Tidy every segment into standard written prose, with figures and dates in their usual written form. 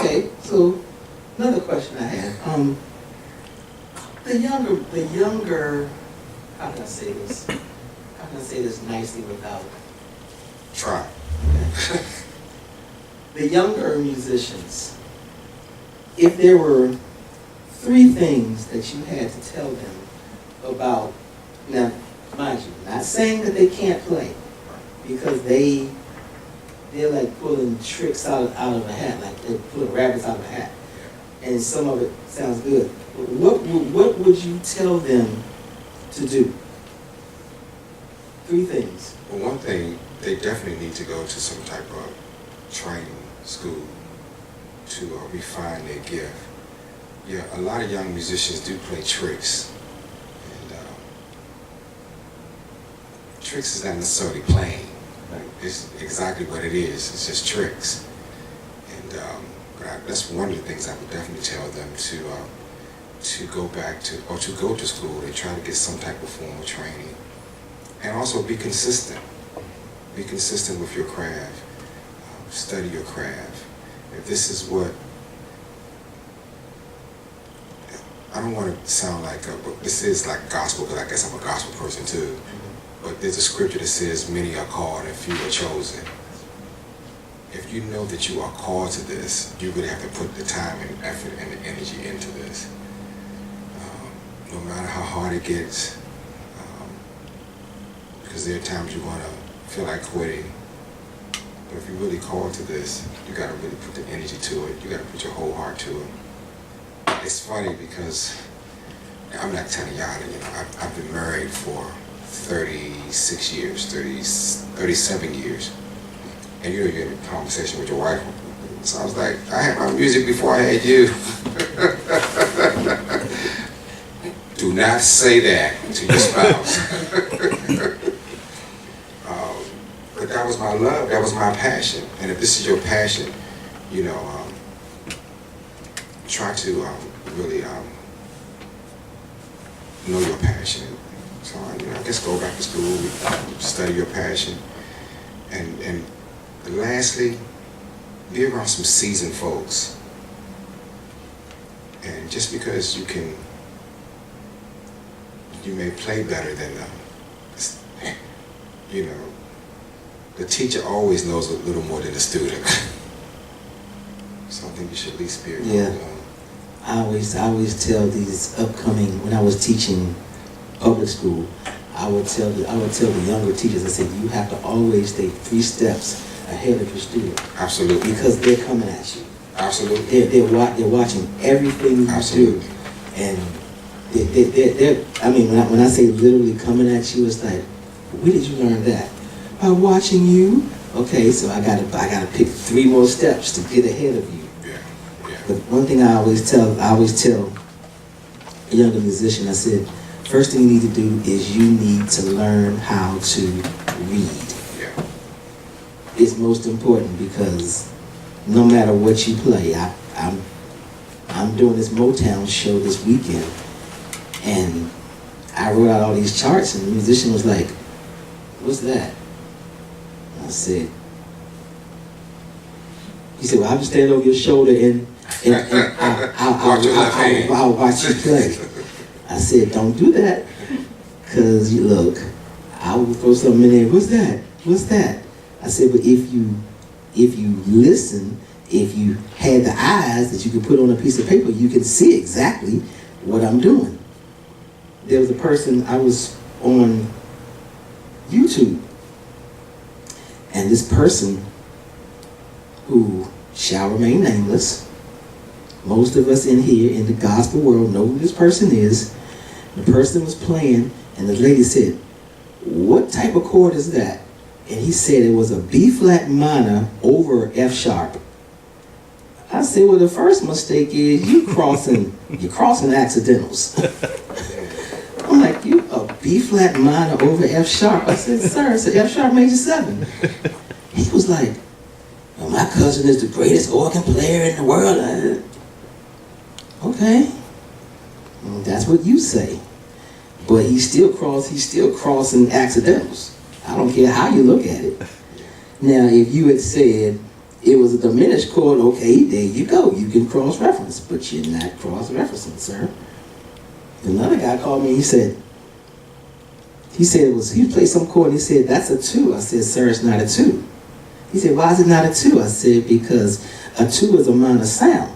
Okay, so another question I had. The younger, how can I say this? How can I say this nicely without Try. the younger musicians, if there were 3 things that you had to tell them about, now, mind you, not saying that they can't play, because they're like pulling tricks out of a hat, like they're pulling rabbits out of a hat, and some of it sounds good. What would you tell them to do? 3 things. Well, one thing, they definitely need to go to some type of training school to refine their gift. Yeah, a lot of young musicians do play tricks. And tricks is not necessarily playing. Right. It's exactly what it is. It's just tricks. And that's one of the things I would definitely tell them to go back to, or to go to school and try to get some type of formal training. And also be consistent. Be consistent with your craft. Study your craft. If this is what, I don't want to sound like, but this is like gospel, because I guess I'm a gospel person too. But there's a scripture that says, many are called and few are chosen. If you know that you are called to this, you really have to put the time and effort and the energy into this. No matter how hard it gets, because there are times you're going to feel like quitting. But if you're really called to this, you got to really put the energy to it. You got to put your whole heart to it. It's funny because I'm not telling y'all, I've been married for 36 years, 37 years. And you're in a conversation with your wife. So I was like, I had my music before I had you. Do not say that to your spouse. But that was my love, that was my passion. And if this is your passion, try to really know your passion. So I guess go back to school, study your passion, and lastly, be around some seasoned folks. And just because you may play better than them, the teacher always knows a little more than the student. So I think you should at least be around. Yeah. I always tell these upcoming, when I was teaching public school, I would tell the younger teachers, I said, you have to always stay 3 steps ahead of your student. Absolutely. Because they're coming at you. Absolutely. They're watching everything you Absolutely. do. And they're I mean, when I say literally coming at you, it's like, where did you learn that? By watching you. Okay, so I gotta pick 3 more steps to get ahead of you. Yeah. But one thing I always tell a younger musician, I said, first thing you need to do is you need to learn how to read. Yeah. It's most important, because no matter what you play, I'm doing this Motown show this weekend, and I wrote out all these charts, and the musician was like, what's that? I said, he said, well, I'll just stand over your shoulder and I'll watch you play. I said, don't do that, because you look, I will throw something in there. What's that? What's that? I said, but if you listen, if you had the eyes that you could put on a piece of paper, you can see exactly what I'm doing. There was a person, I was on YouTube, and this person, who shall remain nameless, most of us in here in the gospel world know who this person is. The person was playing, and the lady said, what type of chord is that? And he said it was a B-flat minor over F sharp. I said, well, the first mistake is you're crossing accidentals. I'm like, you a B-flat minor over F sharp? I said, sir, it's an F sharp major 7. He was like, well, my cousin is the greatest organ player in the world. Okay, well, that's what you say. But he's still crossing accidentals. I don't care how you look at it. Now, if you had said, it was a diminished chord. Okay, there you go. You can cross-reference, but you're not cross-referencing, sir. Another guy called me. He said he played some chord. And he said, that's a 2. I said, sir, it's not a 2. He said, why is it not a 2? I said, because a 2 is a minor sound.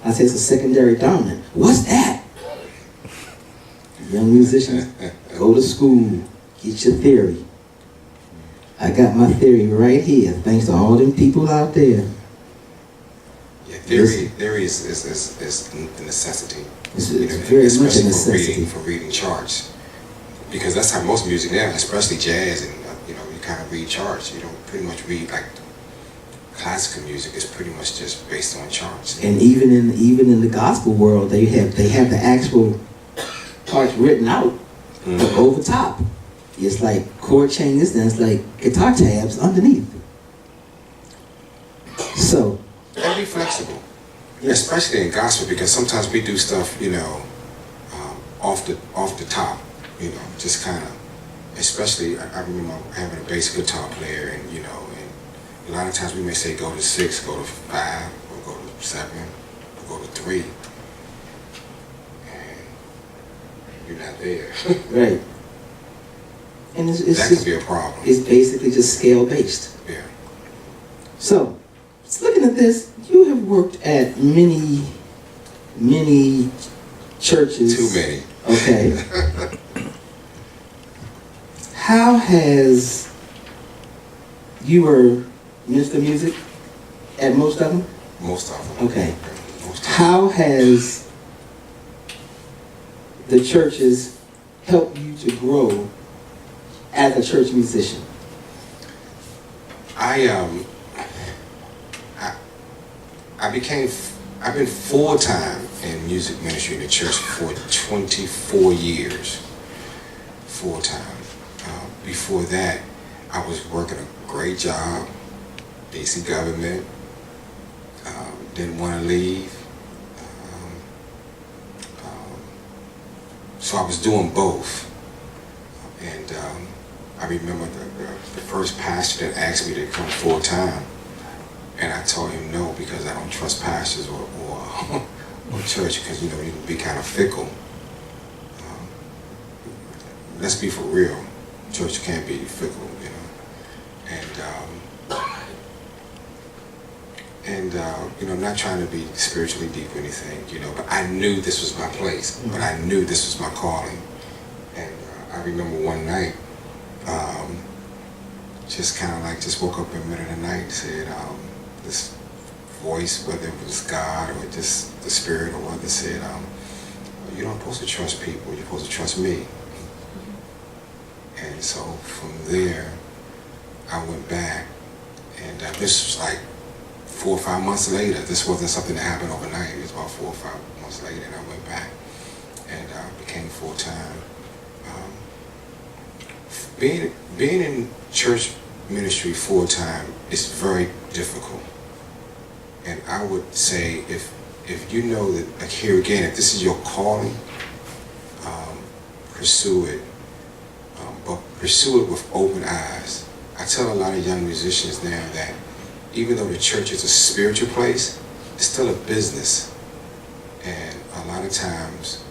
I said, it's a secondary dominant. What's that? Young musicians, go to school, get your theory. I got my theory right here, thanks to all them people out there. Yeah, theory is a necessity. It's very much a necessity. For reading charts. Because that's how most music now, especially jazz, and you kind of read charts. You don't pretty much read like classical music. It's pretty much just based on charts. And even in the gospel world, they have the actual parts written out over top. It's like chord changes, and it's like guitar tabs underneath. So, and be flexible, especially in gospel, because sometimes we do stuff, off the top, just kind of. Especially, I remember having a bass guitar player, and and a lot of times we may say go to 6, go to 5, or go to 7, or go to 3, and you're not there. Right. And it's that just, could be a problem. It's basically just scale based. Yeah. So, just looking at this, you have worked at many churches. Too many. Okay. How has you were minister of music at most of them? Most of them. Okay. Most of them. How has the churches helped you to grow as a church musician? I've been full-time in music ministry in the church for 24 years. Full-time. Before that, I was working a great job, DC government, didn't want to leave. So I was doing both. And I remember the first pastor that asked me to come full-time, and I told him no, because I don't trust pastors or church, because you can be kind of fickle. Let's be for real. Church can't be fickle, and not trying to be spiritually deep or anything, but I knew this was my place, but I knew this was my calling. And I remember one night, just woke up in the middle of the night and said, this voice, whether it was God or just the Spirit or whether, said, you're not supposed to trust people, you're supposed to trust me. And so from there, I went back, and this was like 4 or 5 months later. This wasn't something that happened overnight. It was about 4 or 5 months later, and I went back and became full-time. Being in church ministry full-time is very difficult. And I would say if you know that, like here again, if this is your calling, pursue it. But pursue it with open eyes. I tell a lot of young musicians now that even though the church is a spiritual place, it's still a business. And a lot of times,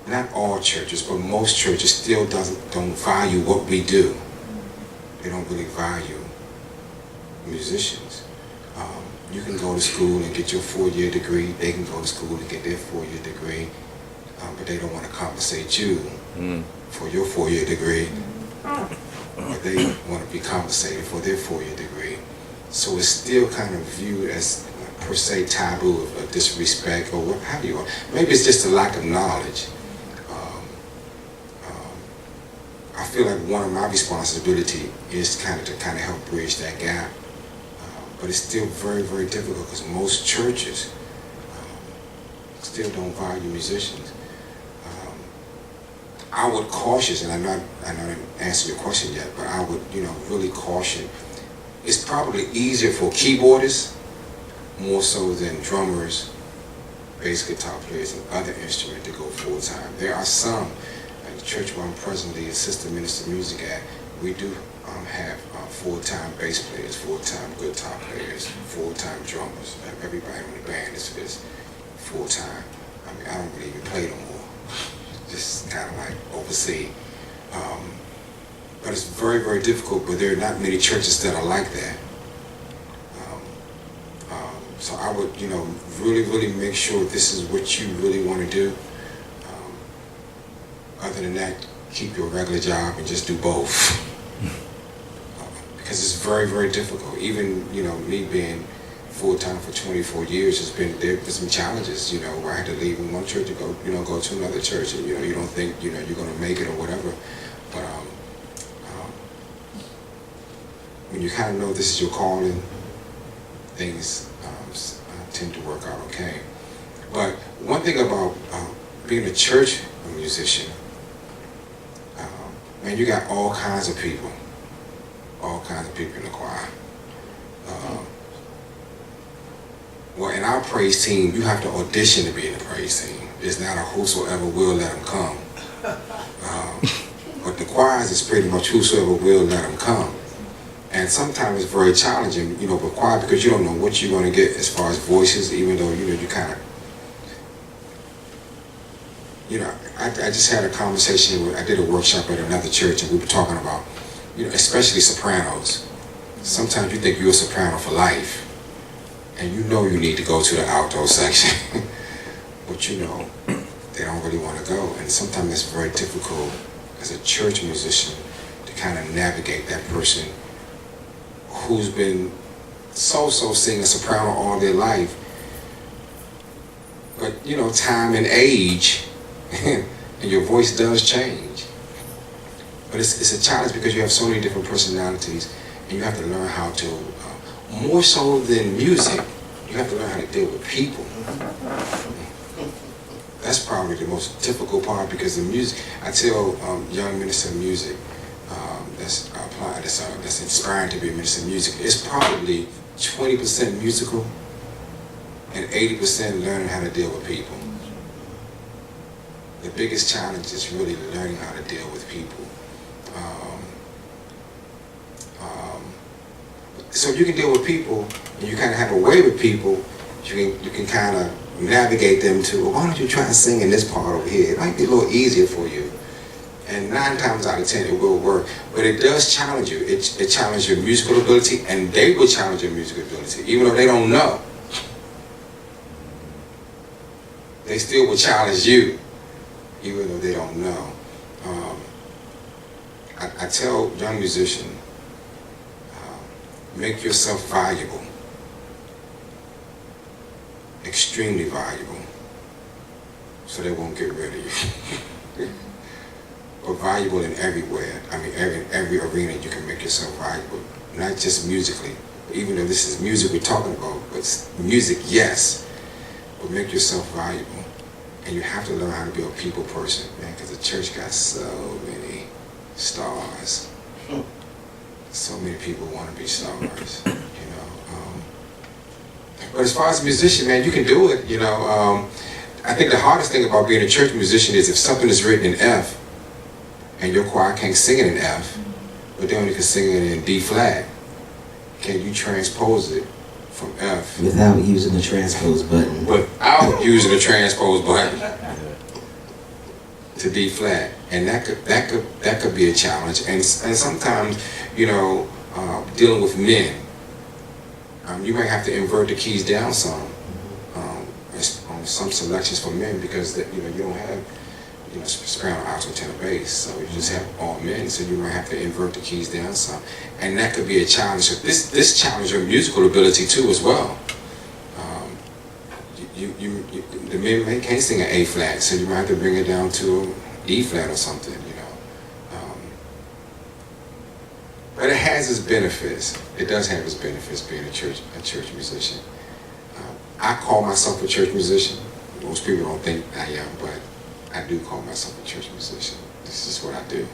not all churches, but most churches still don't value what we do. They don't really value musicians. You can go to school and get your 4-year degree. They can go to school and get their 4-year degree, but they don't want to compensate you for your 4-year degree, but they want to be compensated for their 4-year degree. So it's still kind of viewed as per se taboo of disrespect, or what have you. Maybe it's just a lack of knowledge. I feel like one of my responsibility is to kind of help bridge that gap. But it's still very, very difficult because most churches still don't value musicians. I would caution, and I'm not answering your question yet, but I would, really caution. It's probably easier for keyboardists, more so than drummers, bass guitar players, and other instruments to go full time. There are some, at the church where I'm presently assistant minister of music at, we do have full-time bass players, full-time guitar players, full-time drummers. Everybody in the band is full-time. I mean, I don't really even play no more. Just kind of like oversee. But it's very, very difficult, but there are not many churches that are like that. So I would, really, really make sure this is what you really want to do. Other than that, keep your regular job and just do both. Because it's very, very difficult. Even, me being full-time for 24 years, there's been some challenges, where I had to leave in one church to go, go to another church, and, you don't think, you're going to make it or whatever. But when you kind of know this is your calling, things tend to work out okay. But one thing about being a church musician, man, you got all kinds of people in the choir. Well, in our praise team, you have to audition to be in the praise team. It's not a whosoever will let them come. But the choirs is pretty much whosoever will let them come. And sometimes it's very challenging, for choir, because you don't know what you're going to get as far as voices, even though, you kind of, I just had a conversation I did a workshop at another church, and we were talking about, especially sopranos. Sometimes you think you're a soprano for life, and you need to go to the alto section, but they don't really want to go. And sometimes it's very difficult as a church musician to kind of navigate that person who's been so singing soprano all their life. But, time and age, and your voice does change. But it's a challenge because you have so many different personalities, and you have to learn how to, more so than music, you have to learn how to deal with people. That's probably the most difficult part, because the music, I tell young ministers of music, that's inspiring to be a minister of music, it's probably 20% musical and 80% learning how to deal with people. The biggest challenge is really learning how to deal with people. So you can deal with people, and you kind of have a way with people. You can kind of navigate them to, well, why don't you try and sing in this part over here? It might be a little easier for you. And 9 times out of 10 it will work. But it does challenge you. It challenges your musical ability, and they will challenge your musical ability, even though they don't know. They still will challenge you, even though they don't know. I tell young musicians, make yourself valuable, extremely valuable, so they won't get rid of you. But valuable in everywhere. I mean, every arena you can make yourself valuable, not just musically. Even though this is music we're talking about, but music, yes, but make yourself valuable. And you have to learn how to be a people person, man, because the church got so many stars. So many people want to be stars, But as far as a musician, man, you can do it, I think the hardest thing about being a church musician is if something is written in F, and your choir can't sing it in F, but they only can sing it in D flat, can you transpose it from F? Without using the transpose button. Without using the transpose button to D flat, and that could be a challenge. And sometimes, dealing with men, you might have to invert the keys down some on some selections for men, because you don't have soprano, alto, tenor, bass, so you just have all men, so you might have to invert the keys down some, and that could be a challenge. So this challenges your musical ability too as well. The men can't sing an A flat, so you might have to bring it down to E flat or something, But it has its benefits. It does have its benefits being a church musician. I call myself a church musician. Most people don't think I am, but I do call myself a church musician. This is what I do.